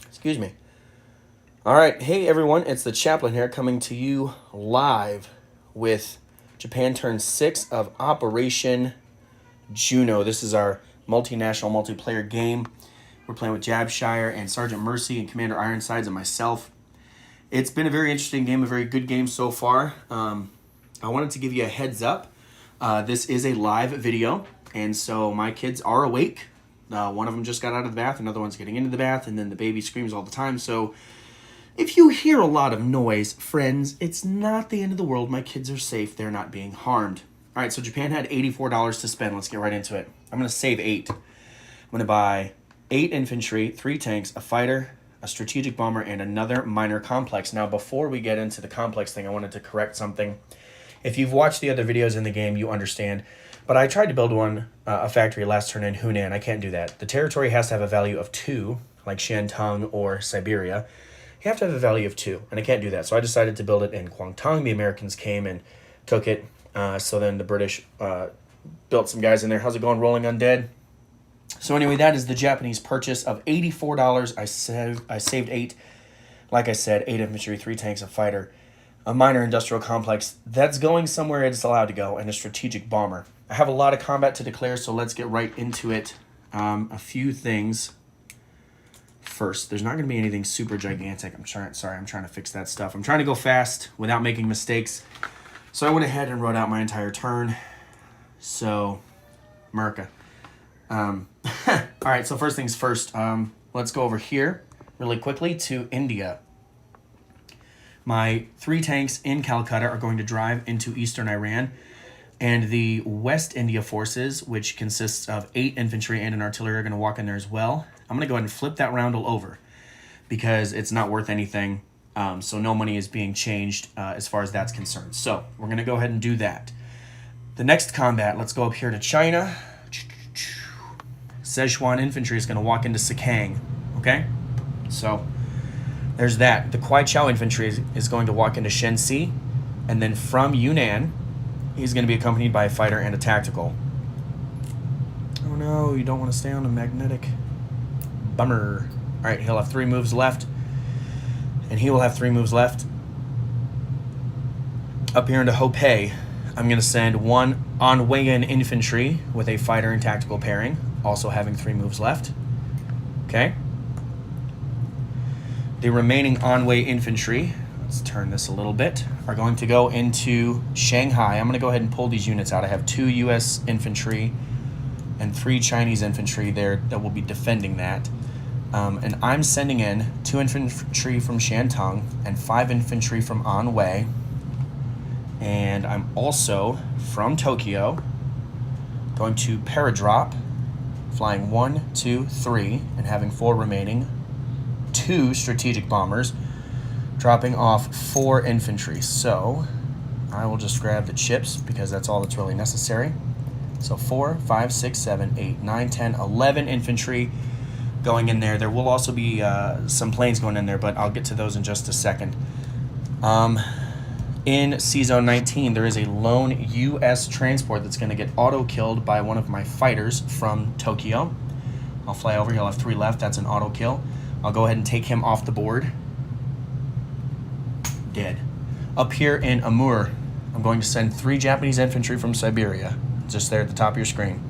Excuse me. All right, hey everyone, it's the Chaplain here coming to you live with Japan Turn 6 of Operation JUNO. This is our multinational multiplayer game. We're playing with Jabshire and Sergeant Mercy and Commander Ironsides and myself. It's been a very interesting game, a very good game so far. I wanted to give you a heads up. This is a live video, and so my kids are awake. One of them just got out of the bath, another one's getting into the bath, and then the baby screams all the time. So if you hear a lot of noise, friends, it's not the end of the world. My kids are safe. They're not being harmed. All right, so Japan had $84 to spend. Let's get right into it. I'm going to save 8. I'm going to buy 8 infantry, 3 tanks, a fighter, a strategic bomber, and another minor complex. Now, before we get into the complex thing, I wanted to correct something. If you've watched the other videos in the game, you understand. But I tried to build one, a factory last turn in Hunan. I can't do that. The territory has to have a value of 2, like Shantung or Siberia. You have to have a value of 2, and I can't do that. So I decided to build it in Kwangtung. The Americans came and took it. So then the British built some guys in there. How's it going, Rolling Undead? So anyway, that is the Japanese purchase of $84. I saved 8. Like I said, 8 infantry, 3 tanks, a fighter, a minor industrial complex. That's going somewhere it's allowed to go, and a strategic bomber. I have a lot of combat to declare, so let's get right into it. A few things. First, there's not going to be anything super gigantic. I'm trying to fix that stuff. I'm trying to go fast without making mistakes. So I went ahead and wrote out my entire turn. So, America. All right, so first things first. Let's go over here really quickly to India. My 3 tanks in Calcutta are going to drive into eastern Iran. And the West India forces, which consists of 8 infantry and an artillery, are going to walk in there as well. I'm going to go ahead and flip that roundel over because it's not worth anything. So no money is being changed as far as that's concerned. So we're going to go ahead and do that. The next combat, let's go up here to China. Szechuan infantry is going to walk into Sakang. Okay? So there's that. The Kwai Chao infantry is going to walk into Shenxi. And then from Yunnan, he's going to be accompanied by a fighter and a tactical. Oh no, you don't want to stay on a magnetic. Bummer. All right, he'll have 3 moves left. And he will have 3 moves left. Up here into Hopei, I'm going to send 1 Anweyan infantry with a fighter and tactical pairing, also having 3 moves left. Okay. The remaining Anwei infantry, let's turn this a little bit, are going to go into Shanghai. I'm going to go ahead and pull these units out. I have 2 U.S. infantry and 3 Chinese infantry there that will be defending that. And I'm sending in 2 infantry from Shantung and 5 infantry from Anhui. And I'm also, from Tokyo, going to paradrop, flying 1, 2, 3, and having 4 remaining, 2 strategic bombers, dropping off 4 infantry. So I will just grab the chips because that's all that's really necessary. So 4, 5, 6, 7, 8, 9, 10, 11 infantry going in there. There will also be some planes going in there, but I'll get to those in just a second. In C-Zone 19, there is a lone U.S. transport that's going to get auto-killed by one of my fighters from Tokyo. I'll fly over. He'll have 3 left. That's an auto-kill. I'll go ahead and take him off the board. Dead. Up here in Amur, I'm going to send 3 Japanese infantry from Siberia, just there at the top of your screen.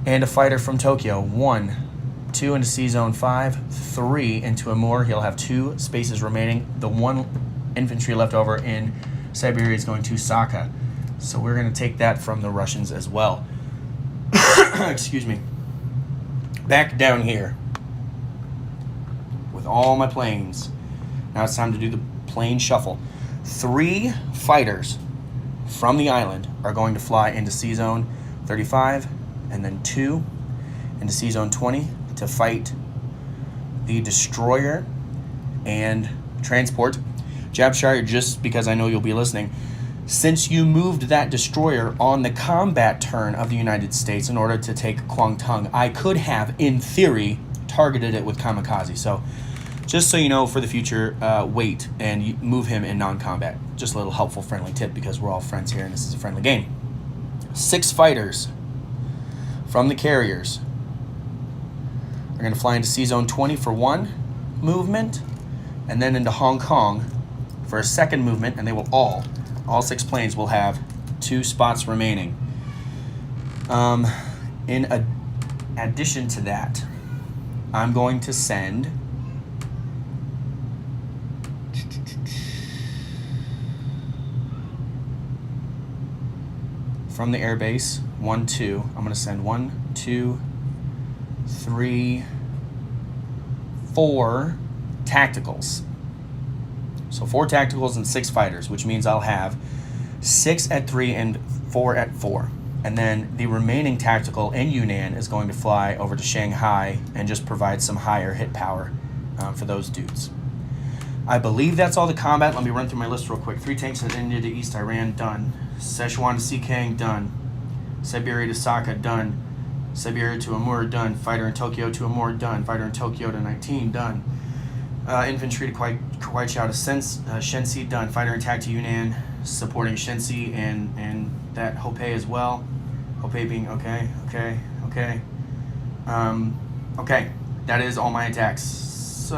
And a fighter from Tokyo. 1, 2 into C-Zone 5, 3 into Amur. He'll have 2 spaces remaining. The 1 infantry left over in Siberia is going to Saka. So we're going to take that from the Russians as well. Excuse me. Back down here with all my planes. Now it's time to do the plane shuffle. 3 fighters from the island are going to fly into C-Zone 35 and then 2 into C-Zone 20 to fight the destroyer and transport. Jabshire, just because I know you'll be listening, since you moved that destroyer on the combat turn of the United States in order to take Kwangtung, I could have, in theory, targeted it with kamikaze. So just so you know, for the future, wait and move him in non-combat. Just a little helpful, friendly tip because we're all friends here and this is a friendly game. 6 fighters from the carriers They're going to fly into C-Zone 20 for one movement, and then into Hong Kong for a second movement, and they will all 6 planes will have 2 spots remaining. In addition to that, I'm going to send from the airbase 1, 2. I'm going to send 1, 2, 3, 4 tacticals. So 4 tacticals and 6 fighters, which means I'll have 6 at 3 and 4 at 4. And then the remaining tactical in Yunnan is going to fly over to Shanghai and just provide some higher hit power for those dudes. I believe that's all the combat. Let me run through my list real quick. 3 tanks at India to East Iran, done. Sichuan to Xikang, done. Siberia to Saka, done. Siberia to Amur, done. Fighter in Tokyo to Amur, done. Fighter in Tokyo to 19, done. Infantry to Kuaichao to Shensi, done. Fighter attack to Yunnan, supporting Shensi and that Hopei as well. Hopei being okay. Okay, that is all my attacks.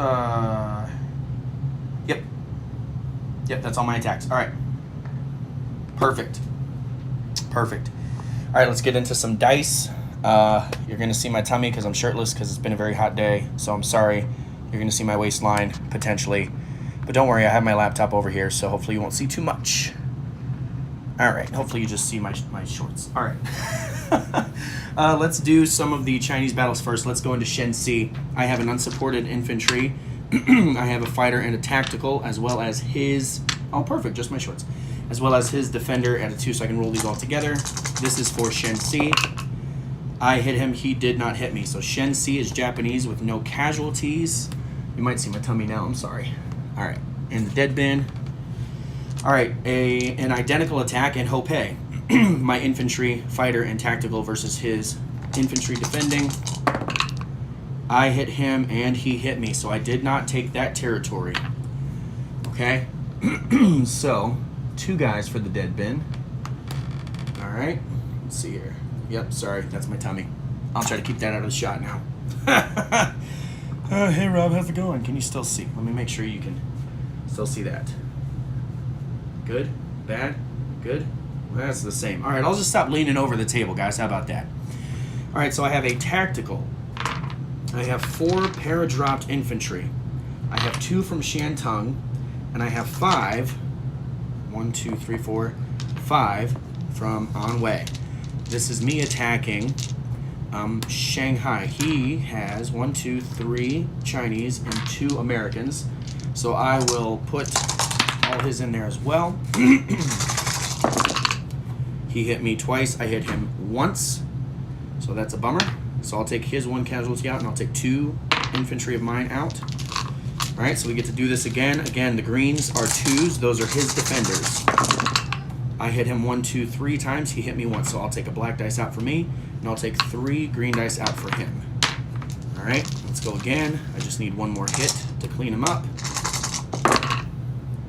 Yep, that's all my attacks. All right. Perfect. All right, let's get into some dice. You're going to see my tummy because I'm shirtless because it's been a very hot day, so I'm sorry. You're going to see my waistline, potentially. But don't worry, I have my laptop over here, so hopefully you won't see too much. All right, hopefully you just see my shorts. All right. Let's do some of the Chinese battles first. Let's go into Shensi. I have an unsupported infantry. I have a fighter and a tactical, as well as his... Oh, perfect, just my shorts. As well as his defender at a 2, so I can roll these all together. This is for Shensi. I hit him, he did not hit me. So Shensi is Japanese with no casualties. You might see my tummy now, I'm sorry. All right, in the dead bin. All right, an identical attack in Hopei. My infantry, fighter, and tactical versus his infantry defending. I hit him and he hit me, so I did not take that territory. Okay, so 2 guys for the dead bin. All right, let's see here. Yep, sorry, that's my tummy. I'll try to keep that out of the shot now. Hey Rob, how's it going? Can you still see? Let me make sure you can still see that. Good? Bad? Good? Well, that's the same. All right, I'll just stop leaning over the table, guys. How about that? All right, so I have a tactical. I have 4 paradropped infantry. I have 2 from Shantung, and I have 5, 1, 2, 3, 4, 5 from Anhui. This is me attacking Shanghai. He has 1, 2, 3 Chinese and 2 Americans. So I will put all his in there as well. He hit me twice. I hit him once. So that's a bummer. So I'll take his 1 casualty out, and I'll take 2 infantry of mine out. All right, so we get to do this again. Again, the greens are 2s. Those are his defenders. I hit him 1, 2, 3 times. He hit me once. So I'll take a black dice out for me, and I'll take 3 green dice out for him. All right, let's go again. I just need 1 more hit to clean him up.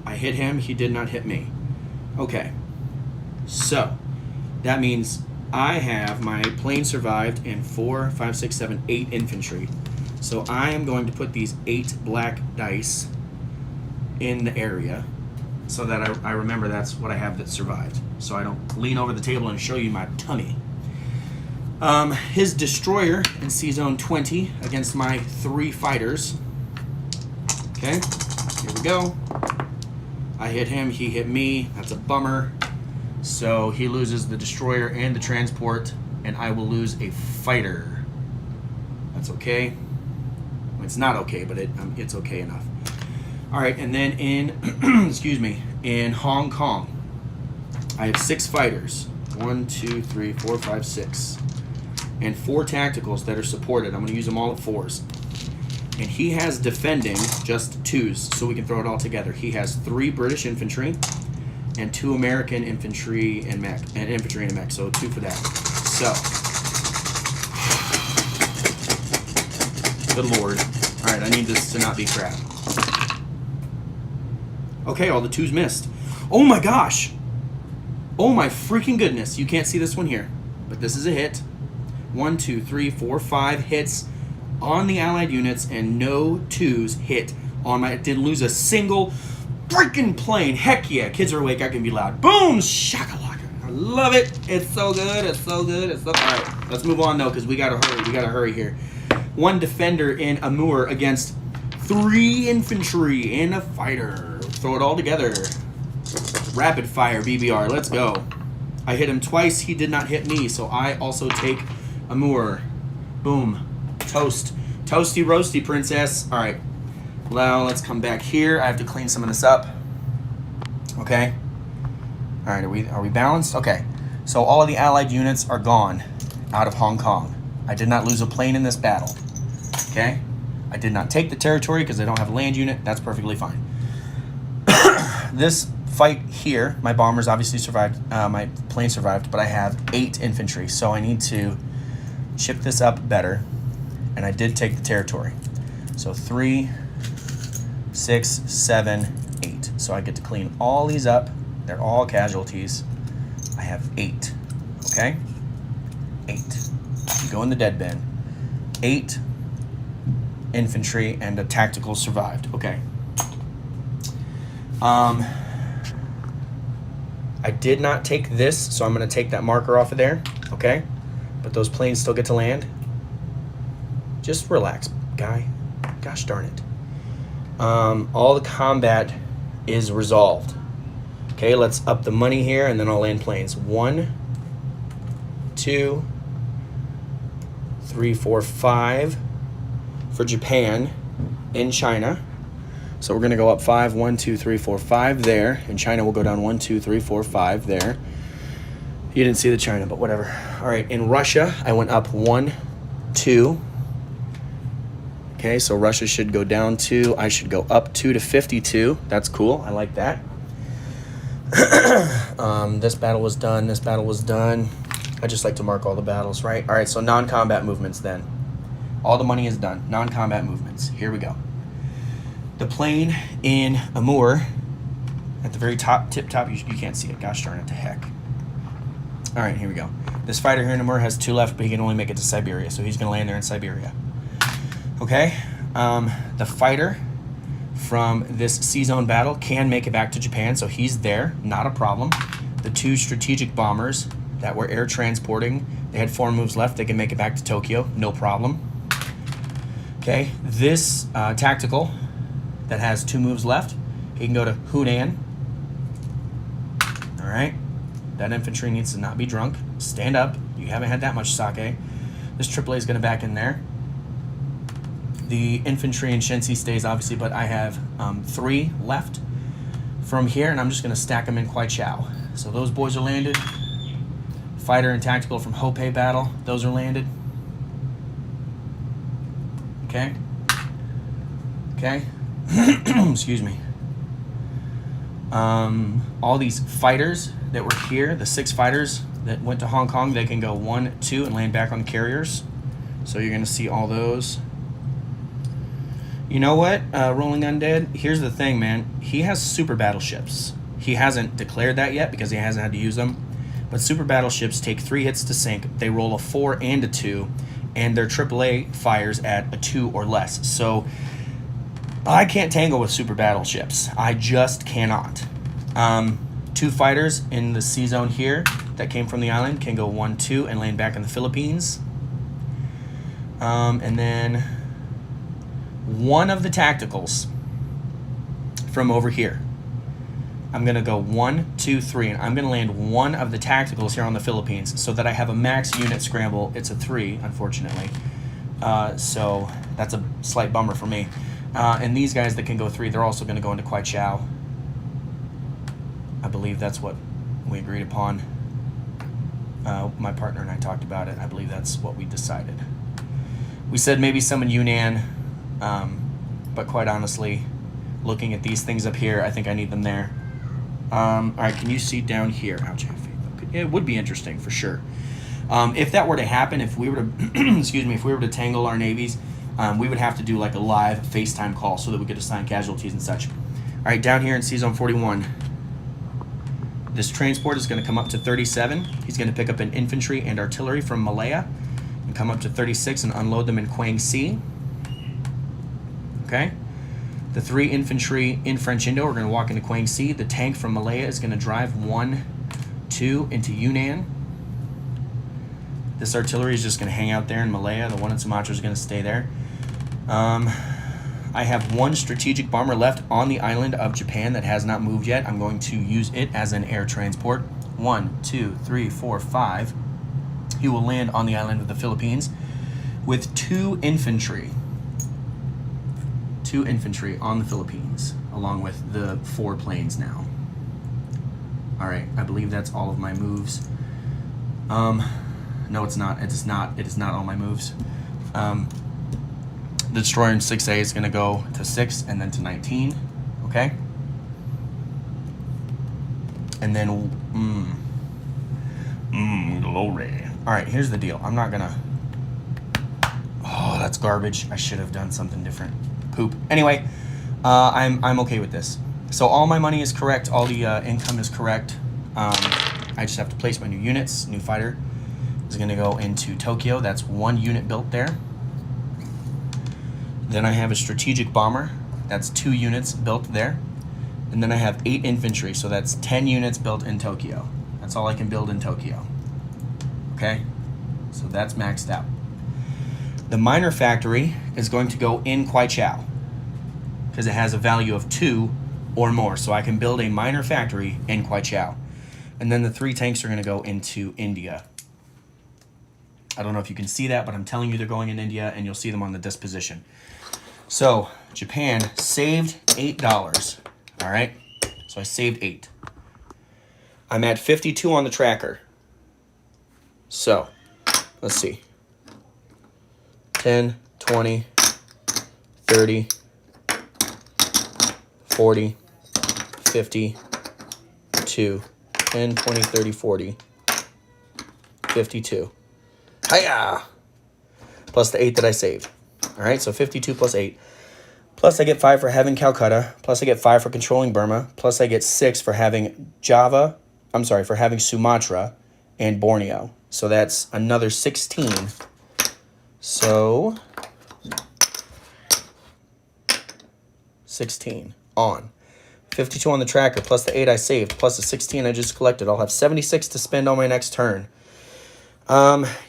I hit him. He did not hit me. Okay, so that means I have my plane survived and 4, 5, 6, 7, 8 infantry. So I am going to put these 8 black dice in the area so that I remember that's what I have that survived. So I don't lean over the table and show you my tummy. His destroyer in C-Zone 20 against my 3 fighters. Okay, here we go. I hit him, he hit me. That's a bummer. So he loses the destroyer and the transport, and I will lose a fighter. That's okay. It's not okay, but it's okay enough. All right, and then in, excuse me, in Hong Kong, I have 6 fighters. 1, 2, 3, 4, 5, 6. And 4 tacticals that are supported. I'm going to use them all at 4s. And he has defending just 2s, so we can throw it all together. He has 3 British infantry and 2 American infantry and mech, and infantry and a mech, so 2 for that. So, good lord. All right, I need this to not be crap. Okay, all the 2s missed. Oh my gosh. Oh my freaking goodness. You can't see this one here, but this is a hit. 1, 2, 3, 4, 5 hits. on the Allied units, and no 2s hit on my... Didn't lose a single freaking plane. Heck yeah. Kids are awake. I can be loud. Boom! Shakalaka. I love it. It's so good. It's so good. It's so... All right. Let's move on, though, because we got to hurry. We got to hurry here. 1 defender in Amur against 3 infantry and a fighter. Throw it all together. Rapid fire BBR. Let's go. I hit him twice. He did not hit me, so I also take Amur. Boom. Toast. Toasty roasty, princess. All right. Now let's come back here. I have to clean some of this up. Okay. All right. Are we balanced? Okay. So all of the Allied units are gone out of Hong Kong. I did not lose a plane in this battle. Okay. I did not take the territory because I don't have a land unit. That's perfectly fine. This fight here, my bombers obviously survived. My plane survived, but I have 8 infantry, so I need to chip this up better. And I did take the territory. So 3, 6, 7, 8. So I get to clean all these up. They're all casualties. I have 8. Okay? 8. You go in the dead bin. 8 infantry and a tactical survived. Okay. I did not take this, so I'm going to take that marker off of there. Okay? But those planes still get to land. Just relax, guy. Gosh darn it. All the combat is resolved. Okay, let's up the money here, and then I'll land planes. 1, 2, 3, 4, 5 for Japan in China. So we're going to go up 5, 1, 2, 3, 4, 5 there. And China will go down 1, 2, 3, 4, 5 there. You didn't see the China, but whatever. All right, in Russia, I went up 1, 2. Okay, so Russia should go down 2. I should go up 2 to 52. That's cool. I like that. This battle was done. This battle was done. I just like to mark all the battles, right? All right, so non-combat movements then. All the money is done. Non-combat movements. Here we go. The plane in Amur, at the very top, tip top, you can't see it. Gosh darn it to heck. All right, here we go. This fighter here in Amur has 2 left, but he can only make it to Siberia, so he's going to land there in Siberia. Okay, the fighter from this sea zone battle can make it back to Japan, so he's there, not a problem. The 2 strategic bombers that were air transporting, they had 4 moves left, they can make it back to Tokyo, no problem. Okay, this tactical that has 2 moves left, he can go to Hunan. All right, that infantry needs to not be drunk. Stand up, you haven't had that much sake. This AAA is going to back in there. The infantry in Shensi stays, obviously, but I have 3 left from here, and I'm just going to stack them in Kwaichao. So those boys are landed. Fighter and tactical from Hopei battle, those are landed. Okay. Okay. Excuse me. All these fighters that were here, the 6 fighters that went to Hong Kong, they can go 1, 2, and land back on the carriers. So you're going to see all those. You know what, Rolling Undead? Here's the thing, man. He has super battleships. He hasn't declared that yet because he hasn't had to use them. But super battleships take 3 hits to sink. They roll a 4 and a 2, and their AAA fires at a 2 or less. So I can't tangle with super battleships. I just cannot. 2 fighters in the sea zone here that came from the island can go 1, 2, and land back in the Philippines. And then 1 of the tacticals from over here. I'm going to go 1, 2, 3, and I'm going to land 1 of the tacticals here on the Philippines so that I have a max unit scramble. It's a 3, unfortunately. So that's a slight bummer for me. And these guys that can go 3, they're also going to go into Kwaichao. I believe that's what we agreed upon. My partner and I talked about it. I believe that's what we decided. We said maybe some in Yunnan, but quite honestly, looking at these things up here, I think I need them there. All right, can you see down here? Ouch, it would be interesting for sure. If that were to happen, if we were to, excuse me, if we were to tangle our navies, we would have to do like a live FaceTime call so that we could assign casualties and such. All right, down here in C-Zone 41, this transport is going to come up to 37. He's going to pick up an infantry and artillery from Malaya. and come up to 36 and unload them in Kwangsi. Okay. The 3 infantry in French Indo are going to walk into Kwangsi. The tank from Malaya is going to drive 1, 2 into Yunnan. This artillery is just going to hang out there in Malaya. The one in Sumatra is going to stay there. I have 1 strategic bomber left on the island of Japan that has not moved yet. I'm going to use it as an air transport. 1, 2, 3, 4, 5. He will land on the island of the Philippines with 2 infantry. 2 infantry on the Philippines, along with the 4 planes now. All right, I believe that's all of my moves. No, it's not. It is not. It is not all my moves. The destroyer in 6A is going to go to 6 and then to 19. Okay. And then, glory. All right, here's the deal. I'm not gonna. Oh, that's garbage. I should have done something different. Poop. Anyway, I'm okay with this. So all my money is correct. All the income is correct. I just have to place my new units. New fighter is going to go into Tokyo. That's 1 unit built there. Then I have a strategic bomber. That's 2 units built there. And then I have 8 infantry. So that's 10 units built in Tokyo. That's all I can build in Tokyo. Okay? So that's maxed out. The miner factory is going to go in Kwaichao because it has a value of 2 or more. So I can build a miner factory in Kwaichao. And then the 3 tanks are going to go into India. I don't know if you can see that, but I'm telling you they're going in India, and you'll see them on the disposition. So Japan saved $8. All right? So I saved 8. I'm at 52 on the tracker. So let's see. 10, 20, 30, 40, 50, 2, 10, 20, 30, 40, 52. Hiya! Plus the 8 that I saved. All right, so 52 plus 8. Plus I get 5 for having Calcutta. Plus I get 5 for controlling Burma. Plus I get 6 for having for having Sumatra and Borneo. So that's another 16. So 16 on. 52 on the tracker, plus the 8 I saved, plus the 16 I just collected. I'll have 76 to spend on my next turn.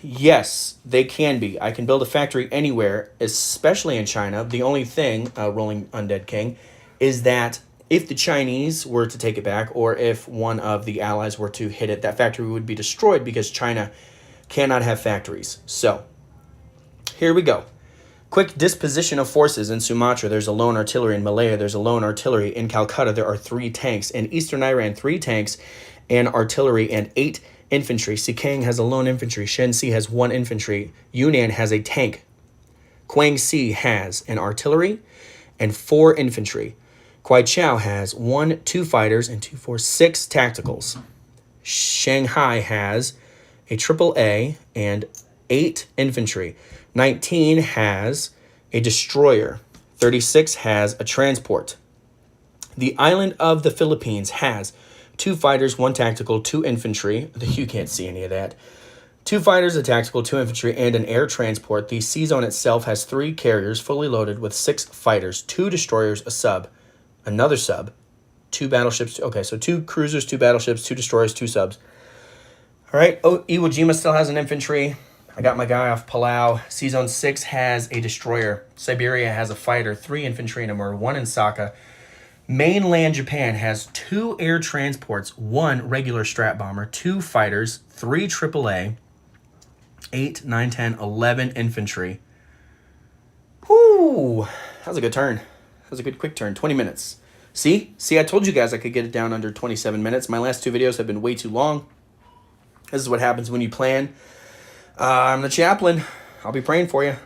Yes, they can be. I can build a factory anywhere, especially in China. The only thing, Rolling Undead King, is that if the Chinese were to take it back, or if one of the allies were to hit it, that factory would be destroyed because China cannot have factories. So, here we go. Quick disposition of forces in Sumatra. There's a lone artillery. In Malaya, there's a lone artillery. In Calcutta, there are 3 tanks. In Eastern Iran, 3 tanks and artillery and 8 infantry. Sikang has a lone infantry. Shenxi has 1 infantry. Yunnan has a tank. Kwangsi has an artillery and 4 infantry. Kwaichao has 1, 2 fighters and 2, 4, 6 tacticals. Shanghai has a AAA and 8 infantry. 19 has a destroyer. 36 has a transport. The island of the Philippines has 2 fighters, 1 tactical, 2 infantry. You can't see any of that. 2 fighters, a tactical, 2 infantry, and an air transport. The sea zone itself has 3 carriers fully loaded with 6 fighters, 2 destroyers, a sub, another sub, 2 battleships. Okay, so 2 cruisers, 2 battleships, 2 destroyers, 2 subs. All right, Iwo Jima still has an infantry. I got my guy off Palau. Sea Zone 6 has a destroyer. Siberia has a fighter, 3 infantry and a more, 1 in Saka. Mainland Japan has 2 air transports, 1 regular strat bomber, 2 fighters, 3 AAA, 8, 9, 10, 11 infantry. Whoo! That was a good turn. That was a good quick turn. 20 minutes. See, I told you guys I could get it down under 27 minutes. My last 2 videos have been way too long. This is what happens when you plan. I'm the chaplain. I'll be praying for you.